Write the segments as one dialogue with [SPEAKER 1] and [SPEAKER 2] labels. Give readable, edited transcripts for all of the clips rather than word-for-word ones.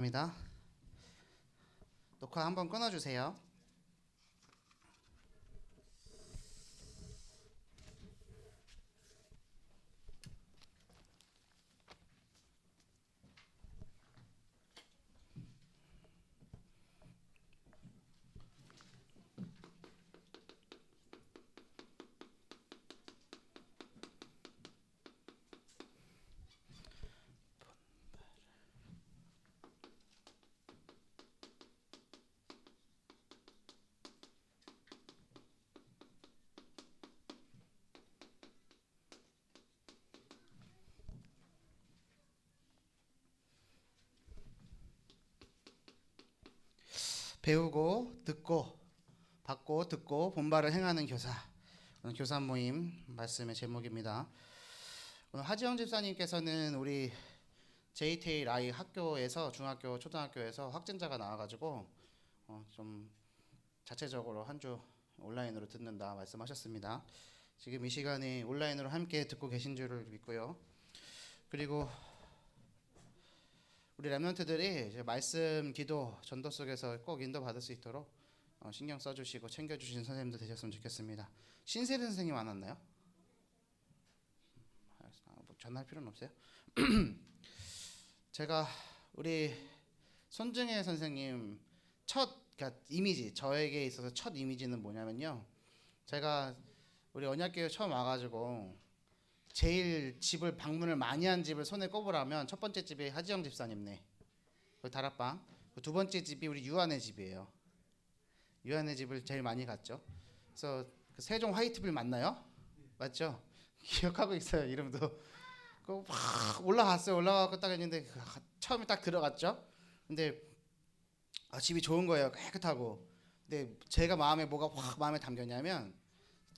[SPEAKER 1] 입니다. 녹화 한번 끊어주세요. 배우고 듣고 받고 듣고 본발을 행하는 교사. 오늘 교사 모임 말씀의 제목입니다. 오늘 하지영 집사님께서는 우리 JT 라이 학교에서 중학교 초등학교에서 확진자가 나와가지고 좀 자체적으로 한 주 온라인으로 듣는다 말씀하셨습니다. 지금 이 시간에 온라인으로 함께 듣고 계신 줄을 믿고요. 그리고 우리 렘넌트들이 이제 말씀, 기도, 전도 속에서 꼭 인도 받을 수 있도록 신경 써주시고 챙겨주신 선생님도 되셨으면 좋겠습니다. 신세리 선생님 안 왔나요? 뭐 전화할 필요는 없어요. 제가 우리 손증혜 선생님 그러니까 이미지, 저에게 있어서 첫 이미지는 뭐냐면요. 제가 우리 언약교회 처음 와가지고 제일 집을 방문을 많이 한 집을 손에 꼽으라면 첫 번째 집이 하지영 집사님네 그 다락방, 그 두 번째 집이 우리 유한의 집이에요. 유한의 집을 제일 많이 갔죠. 그래서 그 세종 화이트빌 맞나요? 맞죠? 기억하고 있어요. 이름도 그막 올라갔어요. 올라가고 딱 했는데 처음에 딱 들어갔죠. 근데 집이 좋은 거예요. 깨끗하고. 근데 제가 뭐가 확 마음에 담겼냐면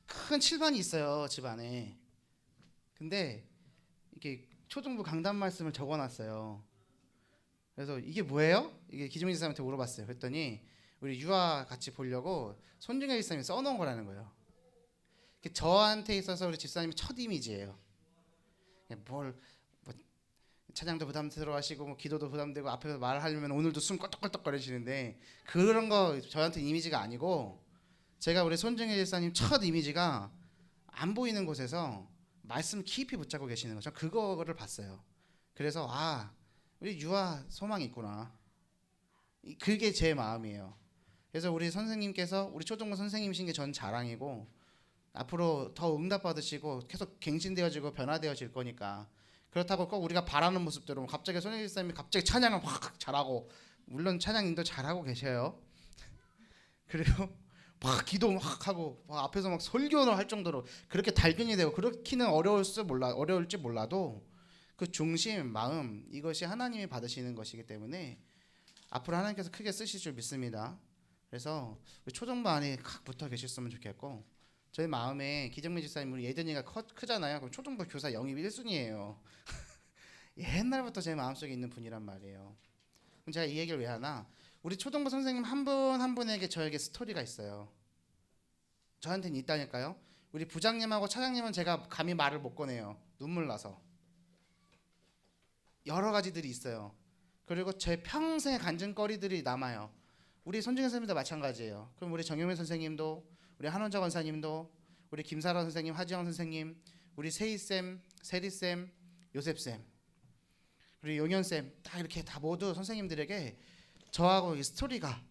[SPEAKER 1] 큰 칠판이 있어요. 집 안에. 근데 이렇게 초중부 강단 말씀을 적어놨어요. 그래서 이게 뭐예요? 이게 기종민 지사님한테 물어봤어요. 그랬더니 우리 유아 같이 보려고 손중현 지사님이 써놓은 거라는 거예요. 저한테 있어서 우리 집사님이 첫 이미지예요. 뭘 뭐 찬양도 부담스러워 하시고 뭐 기도도 부담되고 앞에서 말하려면 오늘도 숨 껄떡껄떡 거리시는데 그런 거 저한테 이미지가 아니고 제가 우리 손중현 지사님 첫 이미지가 안 보이는 곳에서 말씀 깊이 붙잡고 계시는 거죠. 그거를 봤어요. 그래서 우리 유아 소망이 있구나. 그게 제 마음이에요. 그래서 우리 선생님께서 우리 초중고 선생님이신 게 전 자랑이고 앞으로 더 응답 받으시고 계속 갱신되어지고 변화되어질 거니까 그렇다고 꼭 우리가 바라는 모습대로 갑자기 손혜길 선생님이 갑자기 찬양을 확 잘하고 물론 찬양인도 잘하고 계셔요. 그리고 막 기도 막 하고 막 앞에서 막 설교를 할 정도로 그렇게 달변이 되고 그렇기는 어려울지 몰라도 그 중심 마음 이것이 하나님이 받으시는 것이기 때문에 앞으로 하나님께서 크게 쓰실 줄 믿습니다. 그래서 우리 초정부 안에 각 붙어 계셨으면 좋겠고 저희 마음에 기정민 집사님 우리 예전이가 크잖아요. 그럼 초정부 교사 영입 1순위예요. 옛날부터 제 마음속에 있는 분이란 말이에요. 그럼 제가 이 얘기를 왜 하나? 우리 초등부 선생님 한 분 한 분에게 저에게 스토리가 있어요. 저한테는 있다니까요. 우리 부장님하고 차장님은 제가 감히 말을 못 꺼내요. 눈물 나서. 여러 가지들이 있어요. 그리고 제 평생의 간증거리들이 남아요. 우리 손중현 선생님도 마찬가지예요. 그럼 우리 정용현 선생님도 우리 한원자 권사님도 우리 김사라 선생님, 하지영 선생님, 우리 세희쌤, 세리쌤, 요셉쌤 우리 용현쌤 딱 이렇게 다 모두 선생님들에게 저하고 이 스토리가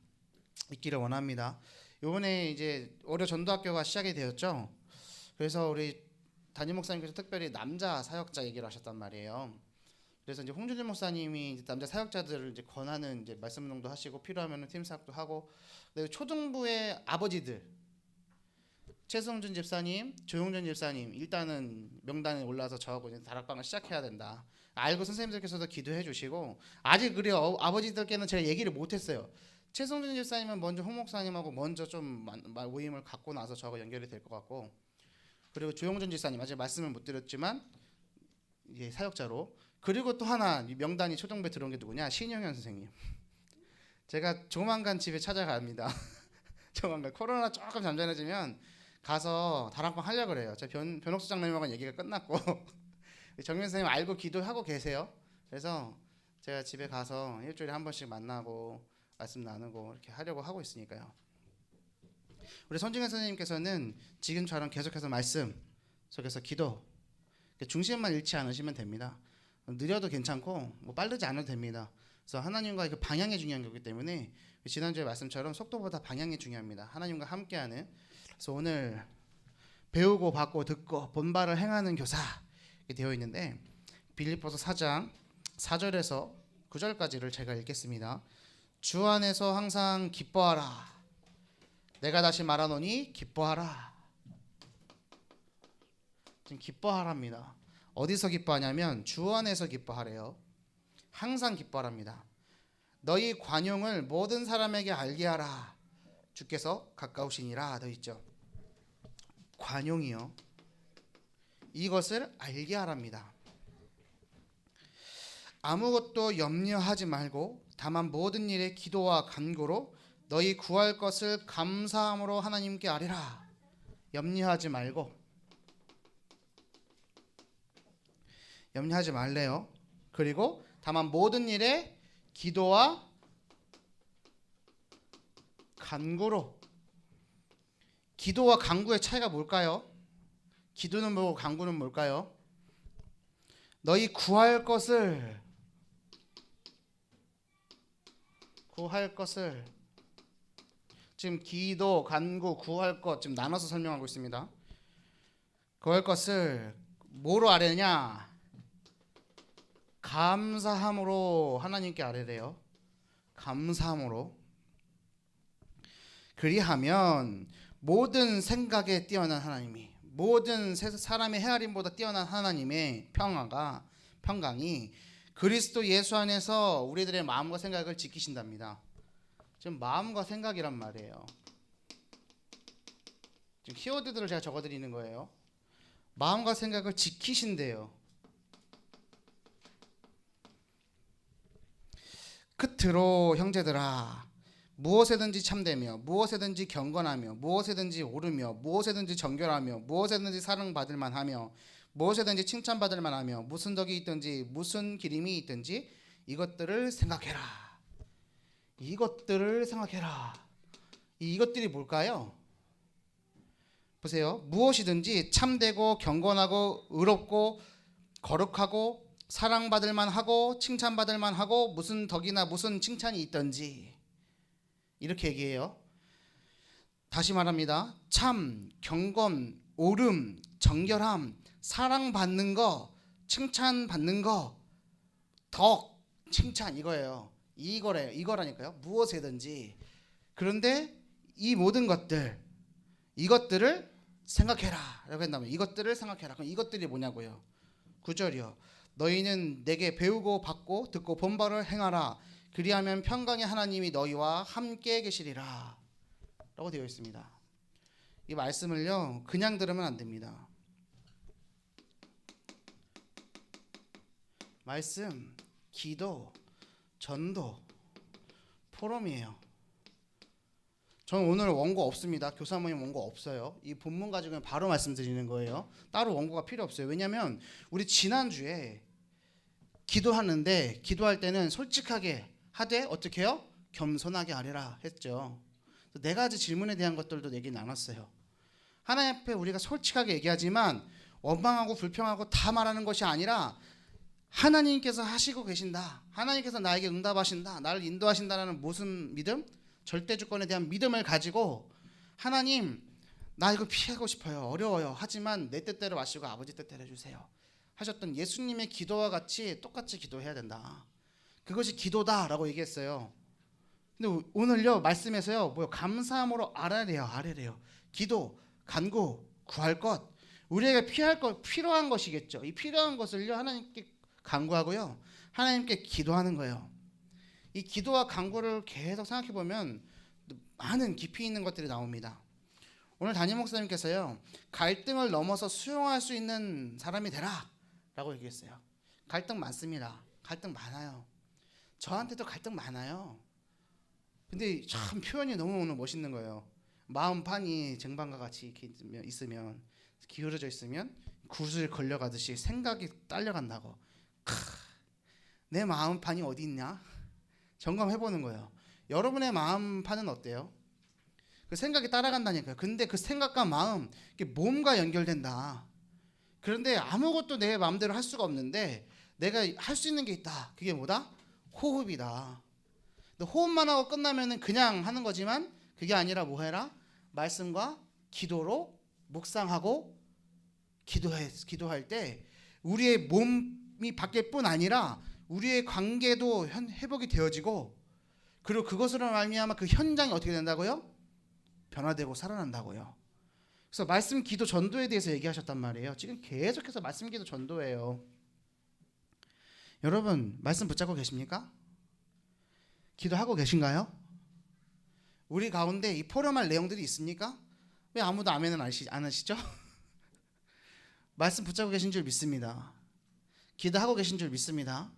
[SPEAKER 1] 있기를 원합니다. 이번에 이제 월요 전도학교가 시작이 되었죠. 그래서 우리 담임 목사님께서 특별히 남자 사역자 얘기를 하셨단 말이에요. 그래서 이제 홍준일 목사님이 이제 남자 사역자들을 이제 권하는 이제 말씀 운동도 하시고 필요하면 팀 사역도 하고 초등부의 아버지들 최성준 집사님, 조용준 집사님 일단은 명단에 올라서 저하고 이제 다락방을 시작해야 된다. 알고 선생님들께서도 기도해 주시고 아직 그래요. 아버지들께는 제가 얘기를 못했어요. 최성준 집사님은 먼저 홍 목사님하고 먼저 좀 모임을 갖고 나서 저하고 연결이 될 것 같고 그리고 조용준 집사님 아직 말씀을 못 드렸지만 이제 사역자로 그리고 또 하나 명단이 초등부에 들어온 게 누구냐 신영현 선생님. 제가 조만간 집에 찾아갑니다. 조만간 코로나 조금 잠잠해지면 가서 다락방 하려고 그래요. 제 변옥수 장로님하고는 얘기가 끝났고 정면 선생님 알고 기도하고 계세요. 그래서 제가 집에 가서 일주일에 한 번씩 만나고 말씀 나누고 이렇게 하려고 하고 있으니까요. 우리 손중현 선생님께서는 지금처럼 계속해서 말씀 속에서 기도 중심만 잃지 않으시면 됩니다. 느려도 괜찮고 뭐 빠르지 않아도 됩니다. 그래서 하나님과의 그 방향이 중요한 거기 때문에 지난주의 말씀처럼 속도보다 방향이 중요합니다. 하나님과 함께하는. 그래서 오늘 배우고 받고 듣고 본바를 행하는 교사 이렇게 되어 있는데 빌립보서 4장 4절에서 9절까지를 제가 읽겠습니다. 주 안에서 항상 기뻐하라. 내가 다시 말하노니 기뻐하라. 지금 기뻐하랍니다. 어디서 기뻐하냐면 주 안에서 기뻐하래요. 항상 기뻐하랍니다. 너희 관용을 모든 사람에게 알게 하라. 주께서 가까우시니라 되어 있죠. 관용이요. 이것을 알게 하랍니다. 아무것도 염려하지 말고 다만 모든 일에 기도와 간구로 너희 구할 것을 감사함으로 하나님께 아뢰라. 염려하지 말고 염려하지 말래요. 그리고 다만 모든 일에 기도와 간구로. 기도와 간구의 차이가 뭘까요? 기도는 뭐고 간구는 뭘까요? 너희 구할 것을 지금 기도, 간구, 구할 것 지금 나눠서 설명하고 있습니다. 구할 것을 뭐로 아뢰냐? 감사함으로 하나님께 아뢰래요. 감사함으로. 그리하면 모든 생각에 뛰어난 하나님이, 모든 사람의 헤아림보다 뛰어난 하나님의 평강이 그리스도 예수 안에서 우리들의 마음과 생각을 지키신답니다. 지금 마음과 생각이란 말이에요. 지금 키워드들을 제가 적어드리는 거예요. 마음과 생각을 지키신대요. 끝으로 형제들아, 무엇에든지 참되며 무엇에든지 경건하며 무엇에든지 옳으며 무엇에든지 정결하며 무엇에든지 사랑받을 만하며 무엇에든지 칭찬받을 만하며 무슨 덕이 있든지 무슨 기림이 있든지 이것들을 생각해라. 이것들이 뭘까요? 보세요. 무엇이든지 참되고 경건하고 의롭고 거룩하고 사랑받을 만하고 칭찬받을 만하고 무슨 덕이나 무슨 칭찬이 있든지 이렇게 얘기해요. 다시 말합니다. 참, 경건, 옳음, 정결함, 사랑받는 거, 칭찬받는 거, 덕, 칭찬 이거예요. 이거라니까요. 무엇이든지. 그런데 이 모든 이것들을 생각해라 라고 한다면 이것들을 생각해라. 그럼 이것들이 뭐냐고요? 9절이요. 너희는 내게 배우고 받고 듣고 본바를 행하라. 그리하면 평강의 하나님이 너희와 함께 계시리라 라고 되어 있습니다. 이 말씀을요 그냥 들으면 안 됩니다. 말씀, 기도, 전도, 포럼이에요. 저는 오늘 원고 없습니다. 교사 모임 원고 없어요. 이 본문 가지고 바로 말씀드리는 거예요. 따로 원고가 필요 없어요. 왜냐하면 우리 지난주에 기도하는데 기도할 때는 솔직하게 하되 어떻게 해요? 겸손하게 아뢰라 했죠. 네 가지 질문에 대한 것들도 얘기 나눴어요. 하나님 앞에 우리가 솔직하게 얘기하지만 원망하고 불평하고 다 말하는 것이 아니라 하나님께서 하시고 계신다. 하나님께서 나에게 응답하신다. 나를 인도하신다라는 무슨 믿음? 절대 주권에 대한 믿음을 가지고 하나님 나 이거 피하고 싶어요. 어려워요. 하지만 내 뜻대로 마시고 아버지 뜻대로 해주세요. 하셨던 예수님의 기도와 같이 똑같이 기도해야 된다. 그것이 기도다라고 얘기했어요. 근데 오늘요 말씀에서요 감사함으로 아뢰래요. 기도, 간구, 구할 것, 우리에게 피할 것, 필요한 것이겠죠. 이 필요한 것을요 하나님께 간구하고요 하나님께 기도하는 거예요. 이 기도와 간구를 계속 생각해 보면 많은 깊이 있는 것들이 나옵니다. 오늘 담임 목사님께서요 갈등을 넘어서 수용할 수 있는 사람이 되라 라고 얘기했어요. 갈등 많습니다. 갈등 많아요. 저한테도 갈등 많아요. 근데 참 표현이 너무너무 멋있는 거예요. 마음판이 쟁반과 같이 이렇게 있으면 기울어져 있으면 굿을 걸려가듯이 생각이 딸려간다고. 내 마음판이 어디 있냐? 점검해보는 거예요. 여러분의 마음판은 어때요? 그 생각이 따라간다니까요. 근데 그 생각과 마음, 이게 몸과 연결된다. 그런데 아무것도 내 마음대로 할 수가 없는데 내가 할 수 있는 게 있다. 그게 뭐다? 호흡이다. 근데 호흡만 하고 끝나면은 그냥 하는 거지만 그게 아니라 뭐 해라? 말씀과 기도로 묵상하고 기도할 때 우리의 몸이 바뀔 뿐 아니라 우리의 관계도 회복이 되어지고, 그리고 그것으로 말미암아 그 현장이 어떻게 된다고요? 변화되고 살아난다고요. 그래서 말씀 기도 전도에 대해서 얘기하셨단 말이에요. 지금 계속해서 말씀 기도 전도예요. 여러분 말씀 붙잡고 계십니까? 기도하고 계신가요? 우리 가운데 이 포럼할 내용들이 있습니까? 왜 아무도 아멘은 안 하시죠? 말씀 붙잡고 계신 줄 믿습니다. 기도하고 계신 줄 믿습니다.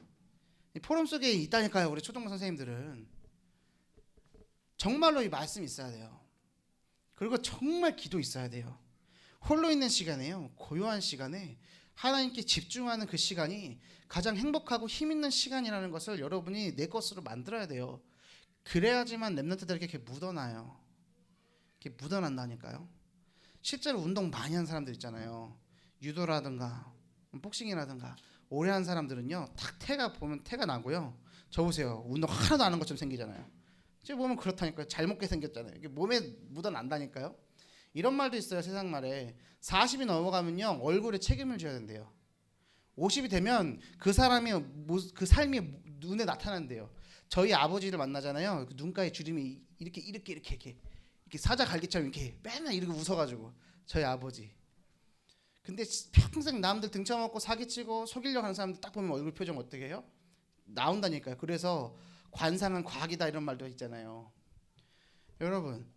[SPEAKER 1] 이 포럼 속에 있다니까요. 우리 초등부 선생님들은 정말로 이 말씀이 있어야 돼요. 그리고 정말 기도 있어야 돼요. 홀로 있는 시간에요. 고요한 시간에 하나님께 집중하는 그 시간이 가장 행복하고 힘 있는 시간이라는 것을 여러분이 내 것으로 만들어야 돼요. 그래야지만 렘넌트들에게 이렇게 묻어나요. 이렇게 묻어난다니까요. 실제로 운동 많이 한 사람들 있잖아요. 유도라든가 복싱이라든가 오래 한 사람들은요, 탁 태가 나고요. 저 보세요. 운동 하나도 안 한 것처럼 생기잖아요. 지금 보면 그렇다니까요. 잘 먹게 생겼잖아요. 이게 몸에 묻어난다니까요. 이런 말도 있어요. 세상 말에 40이 넘어가면요 얼굴에 책임을 져야 된대요. 50이 되면 그 사람의 그 삶이 눈에 나타난대요. 저희 아버지를 만나잖아요. 그 눈가에 주름이 이렇게 사자 갈기처럼 이렇게 맨날 이렇게 웃어가지고 저희 아버지. 근데 평생 남들 등쳐먹고 사기치고 속이려고 하는 사람들 딱 보면 얼굴 표정 어떻게 해요? 나온다니까요. 그래서 관상은 과학이다 이런 말도 있잖아요. 여러분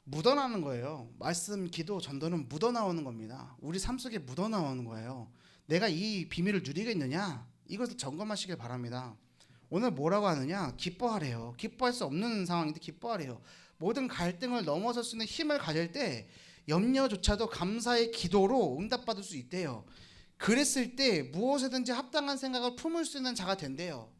[SPEAKER 1] 묻어나는 거예요. 말씀, 기도, 전도는 묻어나오는 겁니다. 우리 삶 속에 묻어나오는 거예요. 내가 이 비밀을 누리겠느냐? 이것을 점검하시길 바랍니다. 오늘 뭐라고 하느냐? 기뻐하래요. 기뻐할 수 없는 상황인데 기뻐하래요. 모든 갈등을 넘어설 수 있는 힘을 가질 때 염려조차도 감사의 기도로 응답받을 수 있대요. 그랬을 때 무엇이든지 합당한 생각을 품을 수 있는 자가 된대요.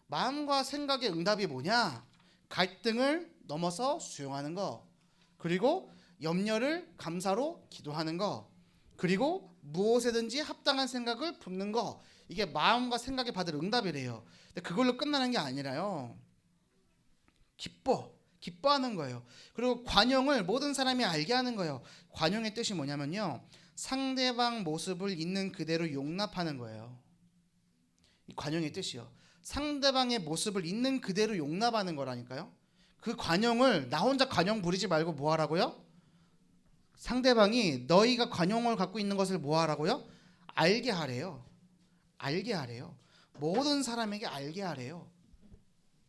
[SPEAKER 1] 마음과 생각의 응답이 뭐냐? 갈등을 넘어서 수용하는 거, 그리고 염려를 감사로 기도하는 거, 그리고 무엇에든지 합당한 생각을 품는 거. 이게 마음과 생각이 받을 응답이래요. 근데 그걸로 끝나는 게 아니라요, 기뻐하는 거예요. 그리고 관용을 모든 사람이 알게 하는 거예요. 관용의 뜻이 뭐냐면요, 상대방 모습을 있는 그대로 용납하는 거예요. 이 관용의 뜻이요. 상대방의 모습을 있는 그대로 용납하는 거라니까요. 그 관용을 나 혼자 관용 부리지 말고 뭐 하라고요? 상대방이 너희가 관용을 갖고 있는 것을 뭐 하라고요? 알게 하래요. 알게 하래요. 모든 사람에게 알게 하래요.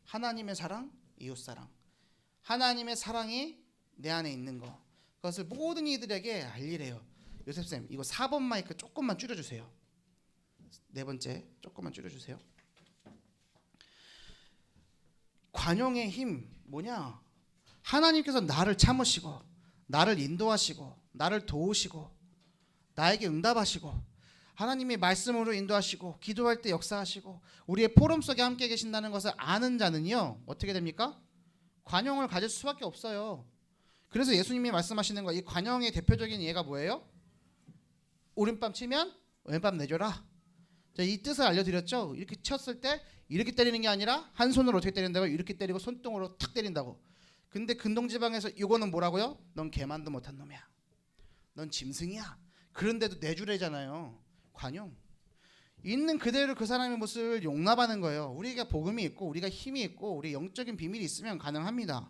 [SPEAKER 1] 하나님의 사랑, 이웃 사랑. 하나님의 사랑이 내 안에 있는 거. 그것을 모든 이들에게 알리래요. 요셉쌤, 이거 4번 마이크 조금만 줄여주세요. 네 번째 조금만 줄여주세요. 관용의 힘 뭐냐? 하나님께서 나를 참으시고 나를 인도하시고 나를 도우시고 나에게 응답하시고 하나님이 말씀으로 인도하시고 기도할 때 역사하시고 우리의 포럼 속에 함께 계신다는 것을 아는 자는요 어떻게 됩니까? 관용을 가질 수밖에 없어요. 그래서 예수님이 말씀하시는 거, 이 관용의 대표적인 예가 뭐예요? 오른밤 치면 왼밤 내줘라. 이 뜻을 알려드렸죠. 이렇게 쳤을 때 이렇게 때리는 게 아니라 한 손으로 어떻게 때린다고? 이렇게 때리고 손등으로 탁 때린다고. 근데 근동지방에서 이거는 뭐라고요? 넌 개만도 못한 놈이야. 넌 짐승이야. 그런데도 내주래잖아요. 관용. 있는 그대로 그 사람의 모습을 용납하는 거예요. 우리가 복음이 있고 우리가 힘이 있고 우리 영적인 비밀이 있으면 가능합니다.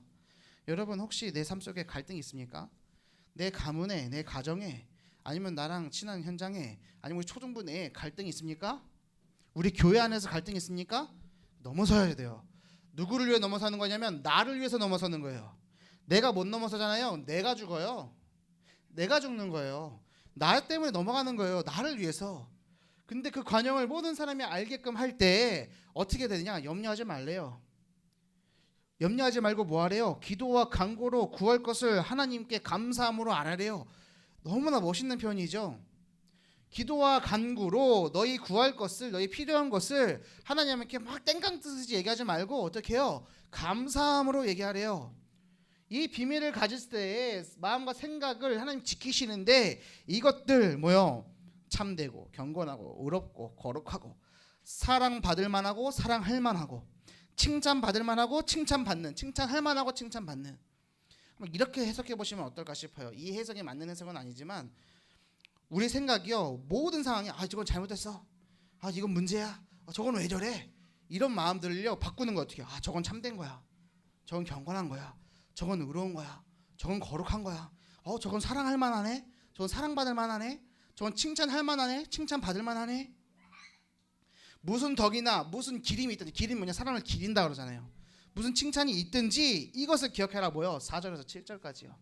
[SPEAKER 1] 여러분 혹시 내 삶 속에 갈등이 있습니까? 내 가문에, 내 가정에, 아니면 나랑 친한 현장에, 아니면 우리 초등부 내에 갈등이 있습니까? 우리 교회 안에서 갈등이 있습니까? 넘어서야 돼요. 누구를 위해 넘어서는 거냐면 나를 위해서 넘어서는 거예요. 내가 못 넘어서잖아요. 내가 죽어요. 내가 죽는 거예요. 나 때문에 넘어가는 거예요. 나를 위해서. 근데 그 관용을 모든 사람이 알게끔 할 때 어떻게 되느냐? 염려하지 말래요. 염려하지 말고 뭐 하래요? 기도와 간구로 구할 것을 하나님께 감사함으로 알아래요. 너무나 멋있는 표현이죠. 기도와 간구로 너희 구할 것을, 너희 필요한 것을 하나님께 막 땡깡 뜨듯이 얘기하지 말고 어떻게 해요? 감사함으로 얘기하래요. 이 비밀을 가질 때에 마음과 생각을 하나님 지키시는데 이것들 뭐요? 참되고 경건하고 의롭고 거룩하고 사랑받을 만하고 사랑할 만하고 칭찬받을 만하고 칭찬받는, 칭찬할 만하고 칭찬받는, 이렇게 해석해 보시면 어떨까 싶어요. 이 해석이 맞는 해석은 아니지만 우리 생각이요, 모든 상황에 저건 잘못했어, 이건 문제야, 저건 왜 저래, 이런 마음들을요 바꾸는 거 어떻게 해요? 저건 참된 거야, 저건 경건한 거야, 저건 의로운 거야, 저건 거룩한 거야, 저건 사랑할 만하네, 저건 사랑받을 만하네, 저건 칭찬할 만하네, 칭찬받을 만하네. 무슨 덕이나 무슨 기림이 있든지, 기림 뭐냐, 사람을 기린다 그러잖아요. 무슨 칭찬이 있든지 이것을 기억해라. 뭐요? 4절에서 7절까지요.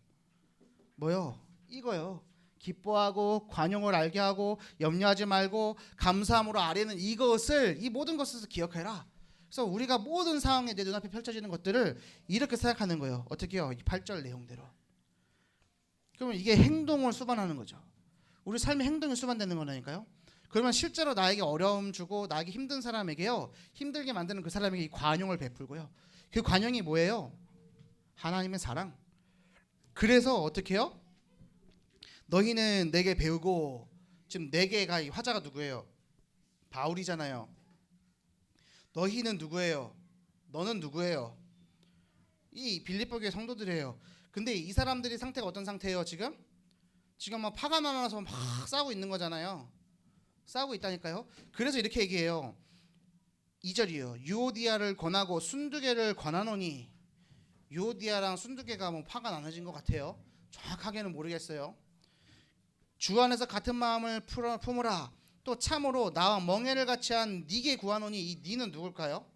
[SPEAKER 1] 뭐요? 이거요. 기뻐하고 관용을 알게 하고 염려하지 말고 감사함으로 아뢰는 이것을, 이 모든 것을 기억해라. 그래서 우리가 모든 상황에 내 눈앞에 펼쳐지는 것들을 이렇게 생각하는 거예요. 어떻게요? 이 8절 내용대로. 그러면 이게 행동을 수반하는 거죠. 우리 삶의 행동이 수반되는 거라니까요. 그러면 실제로 나에게 어려움 주고 나에게 힘든 사람에게요, 힘들게 만드는 그 사람에게 이 관용을 베풀고요. 그 관용이 뭐예요? 하나님의 사랑. 그래서 어떻게 해요? 너희는 내게 배우고, 지금 내게가 이 화자가 누구예요? 바울이잖아요. 너희는 누구예요? 너는 누구예요? 이 빌립보 교회 성도들이에요. 근데 이 사람들이 상태가 어떤 상태예요? 지금 막 파가 나서 막 싸우고 있는 거잖아요. 싸우고 있다니까요. 그래서 이렇게 얘기해요. 2절이에요. 유오디아를 권하고 순두개를 권하노니. 유오디아랑 순두개가 뭐 파가 나눠진 것 같아요. 정확하게는 모르겠어요. 주 안에서 같은 마음을 품으라. 또 참으로 나와 멍에를 같이 한 니게 구하노니. 이 니는 누굴까요?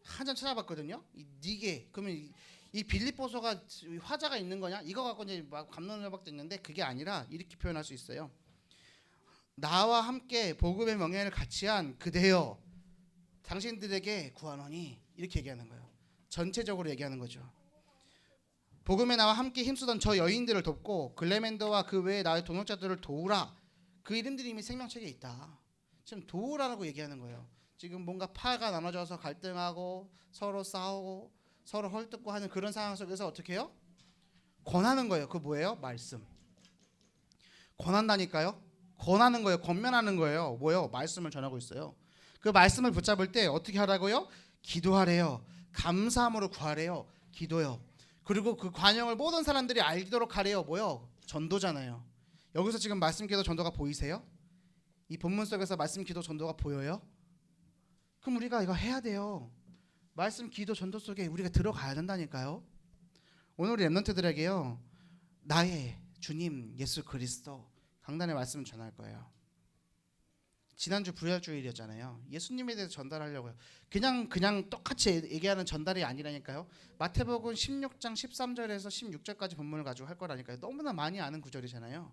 [SPEAKER 1] 한참 찾아봤거든요. 이 니게. 그러면 이 빌립보서가 화자가 있는 거냐? 이거 갖고 이제 막 갑론을박도 있는데 그게 아니라 이렇게 표현할 수 있어요. 나와 함께 복음의 명예를 같이 한 그대여 당신들에게 구하노니, 이렇게 얘기하는 거예요. 전체적으로 얘기하는 거죠. 복음에 나와 함께 힘쓰던 저 여인들을 돕고 글레멘더와 그 외의 나의 동역자들을 도우라. 그 이름들이 이미 생명책에 있다. 지금 도우라고 얘기하는 거예요. 지금 뭔가 파가 나눠져서 갈등하고 서로 싸우고 서로 헐뜯고 하는 그런 상황 속에서 어떻게 해요? 권하는 거예요. 그 뭐예요? 말씀. 권한다니까요. 권하는 거예요. 권면하는 거예요. 뭐요? 말씀을 전하고 있어요. 그 말씀을 붙잡을 때 어떻게 하라고요? 기도하래요. 감사함으로 구하래요. 기도요. 그리고 그 관용을 모든 사람들이 알도록 하래요. 뭐요? 전도잖아요. 여기서 지금 말씀 기도 전도가 보이세요? 이 본문 속에서 말씀 기도 전도가 보여요? 그럼 우리가 이거 해야 돼요. 말씀 기도 전도 속에 우리가 들어가야 된다니까요. 오늘 우리 랩런트들에게요, 나의 주님 예수 그리스도 강단의 말씀을 전할 거예요. 지난주 부활주일이었잖아요. 예수님에 대해서 전달하려고요. 그냥 똑같이 얘기하는 전달이 아니라니까요. 마태복음 16장 13절에서 16절까지 본문을 가지고 할 거라니까요. 너무나 많이 아는 구절이잖아요.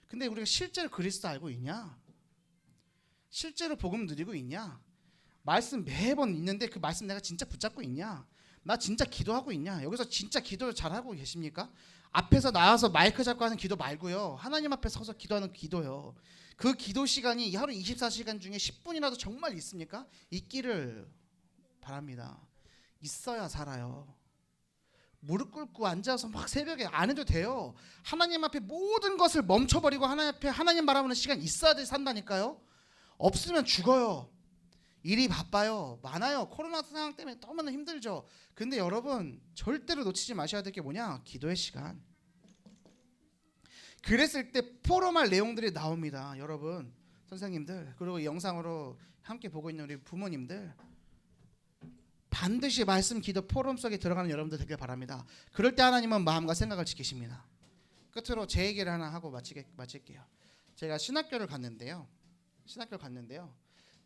[SPEAKER 1] 근데 우리가 실제로 그리스도 알고 있냐? 실제로 복음 누리고 있냐? 말씀 매번 있는데 그 말씀 내가 진짜 붙잡고 있냐? 나 진짜 기도하고 있냐? 여기서 진짜 기도 잘하고 계십니까? 앞에서 나와서 마이크 잡고 하는 기도 말고요. 하나님 앞에 서서 기도하는 기도요. 그 기도 시간이 하루 24시간 중에 10분이라도 정말 있습니까? 있기를 바랍니다. 있어야 살아요. 무릎 꿇고 앉아서 막 새벽에 안 해도 돼요. 하나님 앞에 모든 것을 멈춰버리고 하나님 앞에 하나님 바라보는 시간 있어야 산다니까요. 없으면 죽어요. 일이 바빠요. 많아요. 코로나 상황 때문에 너무나 힘들죠. 근데 여러분 절대로 놓치지 마셔야 될 게 뭐냐? 기도의 시간. 그랬을 때 포럼할 내용들이 나옵니다. 여러분, 선생님들, 그리고 이 영상으로 함께 보고 있는 우리 부모님들, 반드시 말씀 기도 포럼 속에 들어가는 여러분들 되길 바랍니다. 그럴 때 하나님은 마음과 생각을 지키십니다. 끝으로 제 얘기를 하나 하고 마칠게요. 제가 신학교를 갔는데요.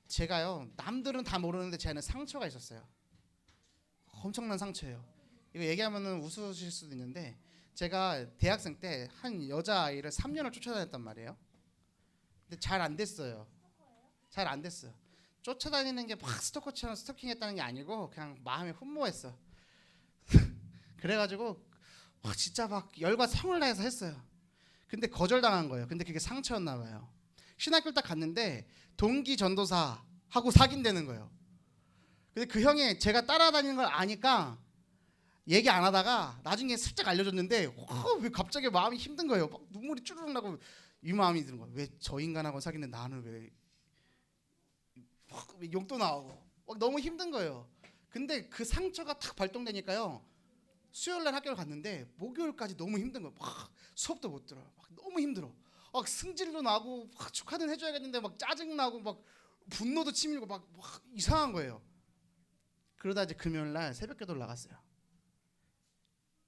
[SPEAKER 1] 제가요, 남들은 다 모르는데 제 안에 상처가 있었어요. 엄청난 상처예요. 이거 얘기하면은 웃으실 수도 있는데, 제가 대학생 때 한 여자아이를 3년을 쫓아다녔단 말이에요. 근데 잘 안 됐어요. 쫓아다니는 게 막 스토커처럼 스토킹했다는 게 아니고 그냥 마음이 흠모했어. 그래가지고 진짜 막 열과 성을 다해서 했어요. 근데 거절당한 거예요. 근데 그게 상처였나 봐요. 신학교를 딱 갔는데 동기 전도사하고 사귄다는 거예요. 근데 그 형이 제가 따라다니는 걸 아니까 얘기 안 하다가 나중에 슬쩍 알려줬는데 왜 갑자기 마음이 힘든 거예요. 막 눈물이 쭈르륵 나고 이 마음이 드는 거예요. 왜 저 인간하고 사귀는데 나는 왜 욕도 나오고 막 너무 힘든 거예요. 근데 그 상처가 탁 발동되니까요. 수요일날 학교를 갔는데 목요일까지 너무 힘든 거예요. 막 수업도 못 들어요. 막 너무 힘들어. 막 승질도 나고 막 축하는 해줘야겠는데 막 짜증 나고 막 분노도 치밀고 막 이상한 거예요. 그러다 이제 금요일날 새벽기도를 나갔어요.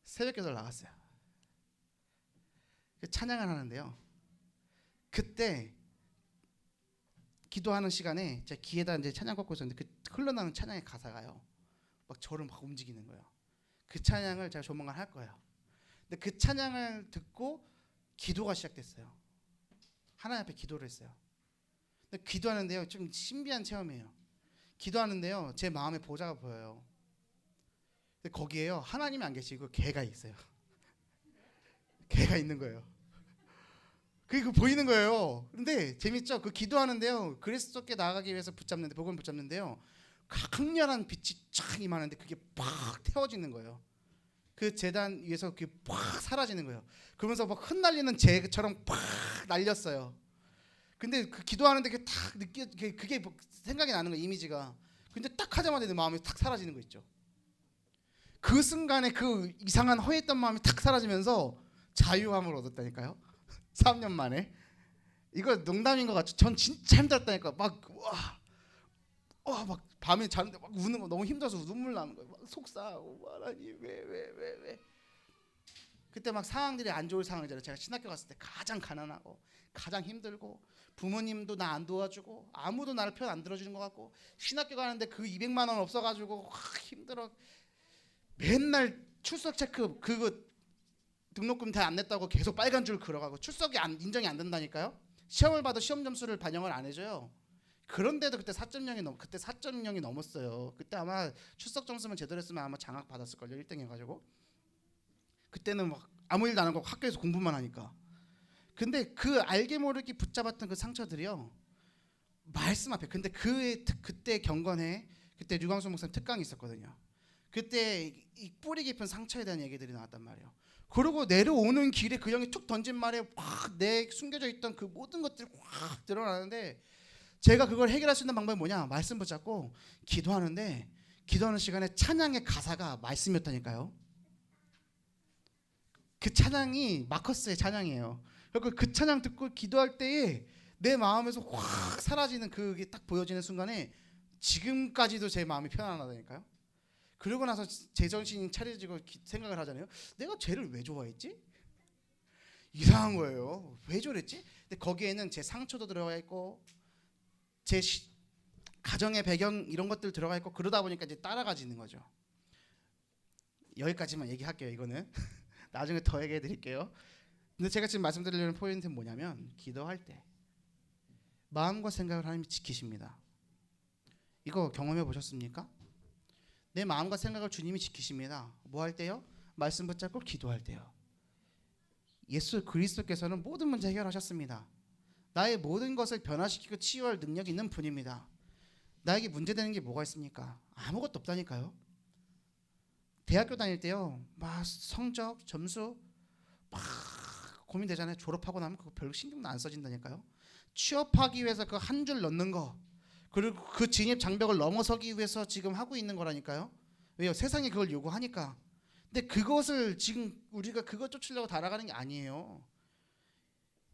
[SPEAKER 1] 새벽기도를 나갔어요. 찬양을 하는데요. 그때 기도하는 시간에 제 귀에다 이제 찬양 꽂고 있었는데 그 흘러나오는 찬양의 가사가요. 막 저를 막 움직이는 거예요. 그 찬양을 제가 조만간 할 거예요. 근데 그 찬양을 듣고 기도가 시작됐어요. 하나님 앞에 기도를 했어요. 근데 기도하는데요, 좀 신비한 체험이에요. 기도하는데요, 제 마음에 보좌가 보여요. 근데 거기에요, 하나님이 안 계시고 개가 있어요. 개가 있는 거예요. 그게 보이는 거예요. 근데 재밌죠? 그 기도하는데요, 그리스도께 나아가기 위해서 붙잡는데, 복음을 붙잡는데요, 강렬한 빛이 쫙 임하는데 그게 팍 태워지는 거예요. 그 재단 위에서 그게 팍 사라지는 거예요. 그러면서 막 흩날리는 재처럼 팍 날렸어요. 근데 그 기도하는데 그게 탁 그게 생각이 나는 거예요, 이미지가. 근데 딱 하자마자 내 마음이 탁 사라지는 거 있죠. 그 순간에 그 이상한 허했던 마음이 탁 사라지면서 자유함을 얻었다니까요. 3년 만에. 이거 농담인 것 같죠? 전 진짜 힘들었다니까. 막 밤에 자는데 막 우는 거 너무 힘들어서 눈물 나는 거예요. 막 속상하고 하나님 왜. 그때 막 상황들이 안 좋을 상황이잖아요. 제가 신학교 갔을 때 가장 가난하고 가장 힘들고 부모님도 나 안 도와주고 아무도 나를 편 안 들어주는 것 같고 신학교 가는데 그 200만 원 없어가지고 힘들어. 맨날 출석 체크 그거 등록금 다 안 냈다고 계속 빨간 줄 그어가고 출석이 인정이 안 된다니까요. 시험을 봐도 시험 점수를 반영을 안 해줘요. 그런데도 그때 4.0이 넘었어요. 그때 아마 출석 점수만 제대로 했으면 아마 장학 받았을 걸요. 1등 해가지고. 그때는 막 아무 일도 안 하고 학교에서 공부만 하니까. 근데 그 알게 모르게 붙잡았던 그 상처들이요. 말씀 앞에. 근데 그때 경건회 그때 류광수 목사님 특강이 있었거든요. 그때 이 뿌리 깊은 상처에 대한 얘기들이 나왔단 말이에요. 그리고 내려오는 길에 그 형이 툭 던진 말에 확 내 숨겨져 있던 그 모든 것들이 확 드러나는데 제가 그걸 해결할 수 있는 방법이 뭐냐? 말씀 붙잡고 기도하는데 기도하는 시간에 찬양의 가사가 말씀이었다니까요. 그 찬양이 마커스의 찬양이에요. 그리고 그 찬양 듣고 기도할 때에 내 마음에서 확 사라지는 그게 딱 보여지는 순간에 지금까지도 제 마음이 편안하다니까요. 그러고 나서 제 정신이 차려지고 생각을 하잖아요. 내가 쟤를 왜 좋아했지? 이상한 거예요. 왜 저랬지? 근데 거기에는 제 상처도 들어가 있고 제 가정의 배경 이런 것들 들어가 있고 그러다 보니까 이제 따라가지는 거죠. 여기까지만 얘기할게요. 이거는 나중에 더 얘기해 드릴게요. 근데 제가 지금 말씀드리려는 포인트는 뭐냐면 기도할 때 마음과 생각을 하나님이 지키십니다. 이거 경험해 보셨습니까? 내 마음과 생각을 주님이 지키십니다. 뭐 할 때요? 말씀 붙잡고 기도할 때요. 예수 그리스도께서는 모든 문제 해결하셨습니다. 나의 모든 것을 변화시키고 치유할 능력이 있는 분입니다. 나에게 문제되는 게 뭐가 있습니까? 아무것도 없다니까요. 대학교 다닐 때요, 막 성적, 점수 막 고민되잖아요. 졸업하고 나면 그거 별로 신경도 안 써진다니까요. 취업하기 위해서 그 한 줄 넣는 거, 그리고 그 진입 장벽을 넘어서기 위해서 지금 하고 있는 거라니까요. 왜요? 세상이 그걸 요구하니까. 근데 그것을 지금 우리가 그것 쫓으려고 달아가는 게 아니에요.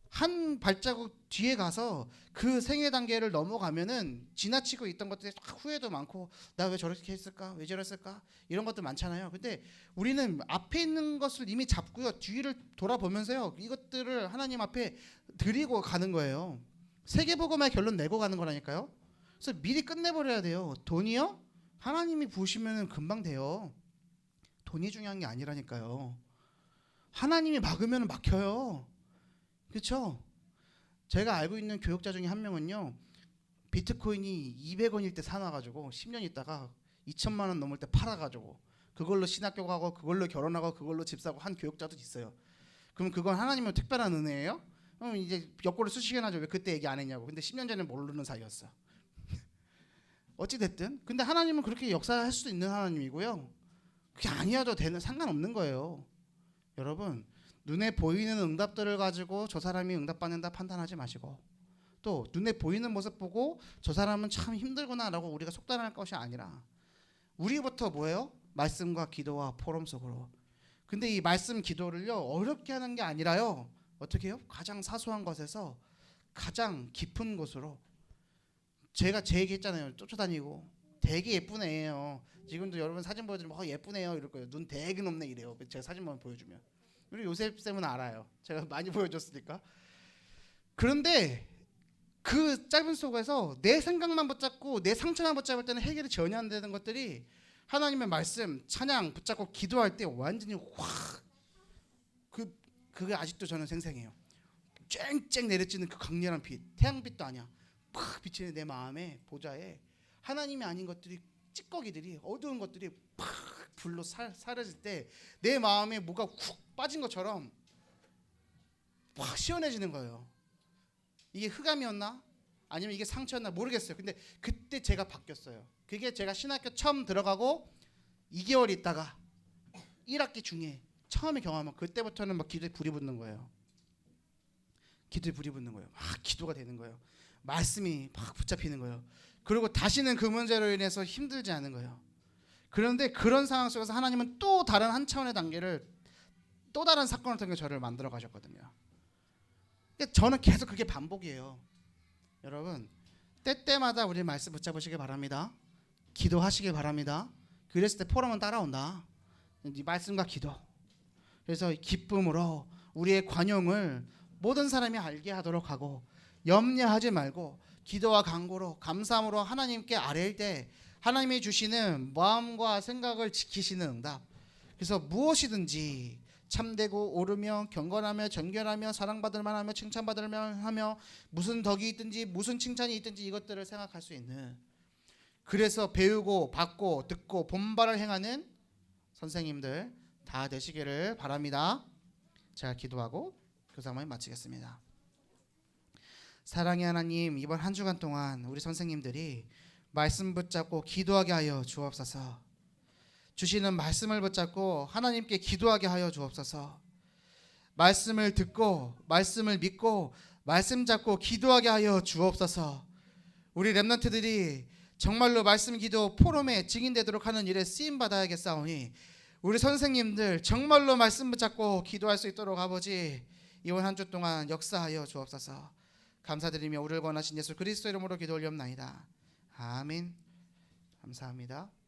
[SPEAKER 1] 한 발자국 뒤에 가서 그 생애 단계를 넘어가면은 지나치고 있던 것들이 후회도 많고 나 왜 저렇게 했을까? 왜 저랬을까? 이런 것들 많잖아요. 근데 우리는 앞에 있는 것을 이미 잡고요. 뒤를 돌아보면서요. 이것들을 하나님 앞에 드리고 가는 거예요. 세계복음의 결론 내고 가는 거라니까요. 그래서 미리 끝내버려야 돼요. 돈이요? 하나님이 부으시면 금방 돼요. 돈이 중요한 게 아니라니까요. 하나님이 막으면 막혀요. 그렇죠? 제가 알고 있는 교육자 중에 한 명은요. 비트코인이 200원일 때 사놔가지고 10년 있다가 2천만 원 넘을 때 팔아가지고 그걸로 신학교 가고 그걸로 결혼하고 그걸로 집 사고 한 교육자도 있어요. 그럼 그건 하나님은 특별한 은혜예요? 그럼 이제 역고를 쓰시긴 하죠. 왜 그때 얘기 안 했냐고. 근데 10년 전에 모르는 사이였어. 어찌 됐든 근데 하나님은 그렇게 역사할 수도 있는 하나님이고요. 그게 아니어도 되는 상관없는 거예요. 여러분 눈에 보이는 응답들을 가지고 저 사람이 응답받는다 판단하지 마시고 또 눈에 보이는 모습 보고 저 사람은 참 힘들구나라고 우리가 속단할 것이 아니라 우리부터 뭐예요? 말씀과 기도와 포럼 속으로. 근데 이 말씀 기도를요 어렵게 하는 게 아니라요 어떻게 해요? 가장 사소한 것에서 가장 깊은 곳으로. 제가 제 얘기 했잖아요. 쫓아다니고 되게 예쁜 애예요. 지금도 여러분 사진 보여주면 예쁘네요 이럴 거예요. 눈 되게 높네 이래요. 제가 사진만 보여주면. 우리 요셉 쌤은 알아요. 제가 많이 보여줬으니까. 그런데 그 짧은 속에서 내 생각만 붙잡고 내 상처만 붙잡을 때는 해결이 전혀 안 되는 것들이 하나님의 말씀 찬양 붙잡고 기도할 때 완전히 확 그게 아직도 저는 생생해요. 쨍쨍 내려지는 그 강렬한 빛, 태양빛도 아니야. 팍 비치는 내 마음에 보좌에 하나님이 아닌 것들이 찌꺼기들이 어두운 것들이 팍 불로 사라질 때 내 마음에 뭐가 훅 빠진 것처럼 확 시원해지는 거예요. 이게 흑암이었나? 아니면 이게 상처였나 모르겠어요. 근데 그때 제가 바뀌었어요. 그게 제가 신학교 처음 들어가고 2개월 있다가 1학기 중에 처음에 경험한 그때부터는 막 기도에 불이 붙는 거예요. 기도에 불이 붙는 거예요. 막 기도가 되는 거예요. 말씀이 막 붙잡히는 거예요. 그리고 다시는 그 문제로 인해서 힘들지 않은 거예요. 그런데 그런 상황 속에서 하나님은 또 다른 한 차원의 단계를 또 다른 사건을 통해 저를 만들어 가셨거든요. 저는 계속 그게 반복이에요. 여러분 때때마다 우리 말씀 붙잡으시길 바랍니다. 기도하시길 바랍니다. 그랬을 때 포럼은 따라온다. 이 말씀과 기도. 그래서 기쁨으로 우리의 관용을 모든 사람이 알게 하도록 하고 염려하지 말고 기도와 간구로 감사함으로 하나님께 아뢰일 때 하나님이 주시는 마음과 생각을 지키시는 응답. 그래서 무엇이든지 참되고 옳으며 경건하며 정결하며 사랑받을 만하며 칭찬받을 만하며 무슨 덕이 있든지 무슨 칭찬이 있든지 이것들을 생각할 수 있는. 그래서 배우고 받고 듣고 본바를 행하는 선생님들 다 되시기를 바랍니다. 제가 기도하고 교사모임 마치겠습니다. 사랑의 하나님, 이번 한 주간 동안 우리 선생님들이 말씀 붙잡고 기도하게 하여 주옵소서. 주시는 말씀을 붙잡고 하나님께 기도하게 하여 주옵소서. 말씀을 듣고 말씀을 믿고 말씀 잡고 기도하게 하여 주옵소서. 우리 렘넌트들이 정말로 말씀 기도 포럼에 증인되도록 하는 일에 쓰임 받아야겠사오니 우리 선생님들 정말로 말씀 붙잡고 기도할 수 있도록 아버지 이번 한 주 동안 역사하여 주옵소서. 감사드리며 우리를 권하신 예수 그리스도 이름으로 기도 올리옵나이다. 아멘. 감사합니다.